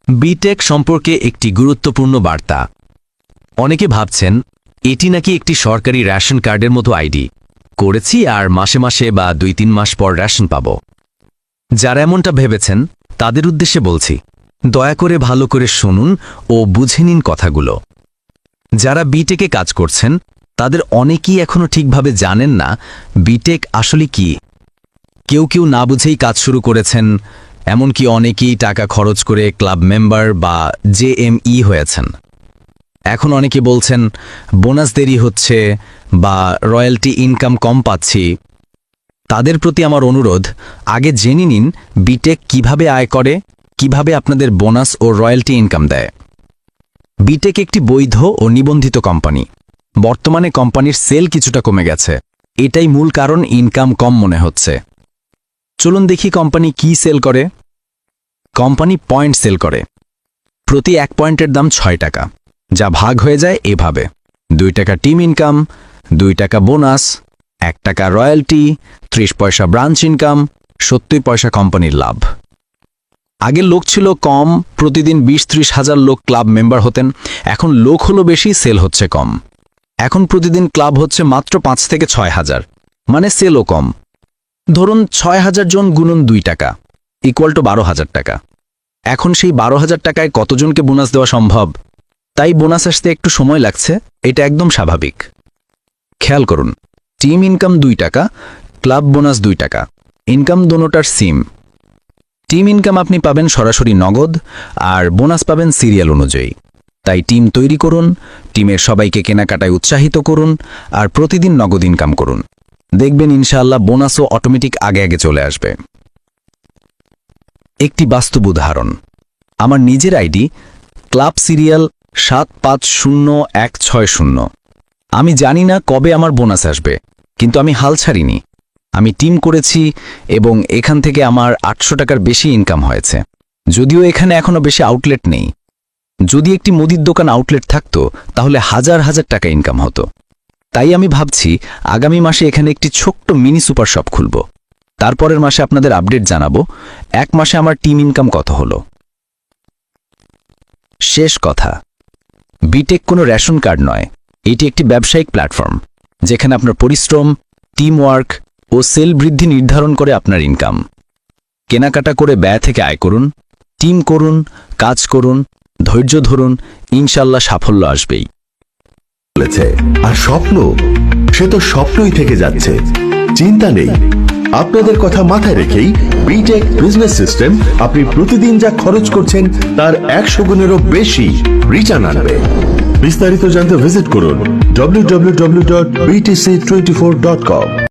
B Tech সম্পর্কে একটি গুরুত্বপূর্ণ বার্তা। অনেকে ভাবছেন এটি নাকি একটি সরকারি রেশন কার্ডের মতো আইডি করেছি আর মাসে মাসে বা 2-3 মাস পর রেশন পাব। যারা এমনটা ভেবেছেন তাদের উদ্দেশ্যে বলছি, দয়া করে ভালো করে শুনুন ও বুঝে নিন কথাগুলো। যারা বিটেকে কাজ করছেন তাদের অনেকেই এখনও ঠিকভাবে জানেন না বিটেক আসলে কি। কেউ কেউ না বুঝেই কাজ শুরু করেছেন, এমনকি অনেকেই টাকা খরচ করে ক্লাব মেম্বার বা জেএমই হয়েছেন। এখন অনেকে বলছেন বোনাস দেরি হচ্ছে বা রয়্যালটি ইনকাম কম পাচ্ছি। তাদের প্রতি আমার অনুরোধ, আগে জেনে নিন বিটেক কিভাবে আয় করে, কিভাবে আপনাদের বোনাস ও রয়্যালটি ইনকাম দেয়। বিটেক একটি বৈধ ও নিবন্ধিত কোম্পানি। বর্তমানে কোম্পানির সেল কিছুটা কমে গেছে, এটাই মূল কারণ ইনকাম কম মনে হচ্ছে। চলুন দেখি কোম্পানি কি সেল করে। কোম্পানি পয়েন্ট সেল করে। প্রতি 1 পয়েন্টের দাম 6 টাকা, যা ভাগ হয়ে যায় এভাবে: 2 টাকা টিম ইনকাম, 2 টাকা বোনাস, 1 টাকা রয়্যালটি, 30 পয়সা ব্রাঞ্চ ইনকাম, 70 পয়সা কোম্পানির লাভ। আগে লোক ছিল কম, প্রতিদিন 20-30 হাজার লোক ক্লাব মেম্বার হতেন। এখন লোক হলো বেশি, সেল হচ্ছে কম। এখন প্রতিদিন ক্লাব হচ্ছে মাত্র 5 থেকে 6 হাজার, মানে সেলও কম। ধরুন 6 হাজার জন গুণন 2 টাকা ইকুয়াল টু 12,000 টাকা। এখন সেই 12,000 টাকায় কতজনকে বোনাস দেওয়া সম্ভব? তাই বোনাস আসতে একটু সময় লাগছে, এটা একদম স্বাভাবিক। খেয়াল করুন, টিম ইনকাম 2 টাকা, ক্লাব বোনাস 2 টাকা, ইনকাম দোনোটার সিম। টিম ইনকাম আপনি পাবেন সরাসরি নগদ, আর বোনাস পাবেন সিরিয়াল অনুযায়ী। তাই টিম তৈরি করুন, টিমের সবাইকে কেনাকাটায় উৎসাহিত করুন, আর প্রতিদিন নগদ ইনকাম করুন। দেখবেন ইনশাআল্লাহ বোনাসও অটোমেটিক আগে আগে চলে আসবে। একটি বাস্তব উদাহরণ, আমার নিজের আইডি ক্লাব সিরিয়াল 750160। আমি জানি না কবে আমার বোনাস আসবে, কিন্তু আমি হাল ছাড়িনি। আমি টিম করেছি এবং এখান থেকে আমার 800 টাকার বেশি ইনকাম হয়েছে। যদিও এখানে এখনো বেশি আউটলেট নেই। যদি একটি মুদির দোকান আউটলেট থাকতো তাহলে হাজার হাজার টাকা ইনকাম হতো। তাই আমি ভাবছি আগামী মাসে এখানে একটি ছোট্ট মিনি সুপার শপ খুলব। তারপরের মাসে আপনাদের আপডেট জানাবো 1 মাসে আমার টিম ইনকাম কত হলো। শেষ কথা, বিটেক কোনো রেশন কার্ড নয়, এটি একটি ব্যবসায়িক প্ল্যাটফর্ম যেখানে আপনার পরিশ্রম, টিম ওয়ার্ক ও সেল বৃদ্ধি নির্ধারণ করে আপনার ইনকাম। কেনাকাটা করে ব্যয় থেকে আয় করুন, টিম করুন, কাজ করুন, ধৈর্য ধরুন, ইনশাল্লাহ সাফল্য আসবেই। আর স্বপ্ন, সে তো স্বপ্নই থেকে যাচ্ছে। চিন্তা নেই, আপনাদের কথা মাথায় রেখেই বিটেক বিজনেস সিস্টেম আপনি প্রতিদিন যা খরচ করছেন তার 100 গুণেরও বেশি রিটার্ন আনবে। বিস্তারিত জানতে ভিজিট করুন www.btc24.com।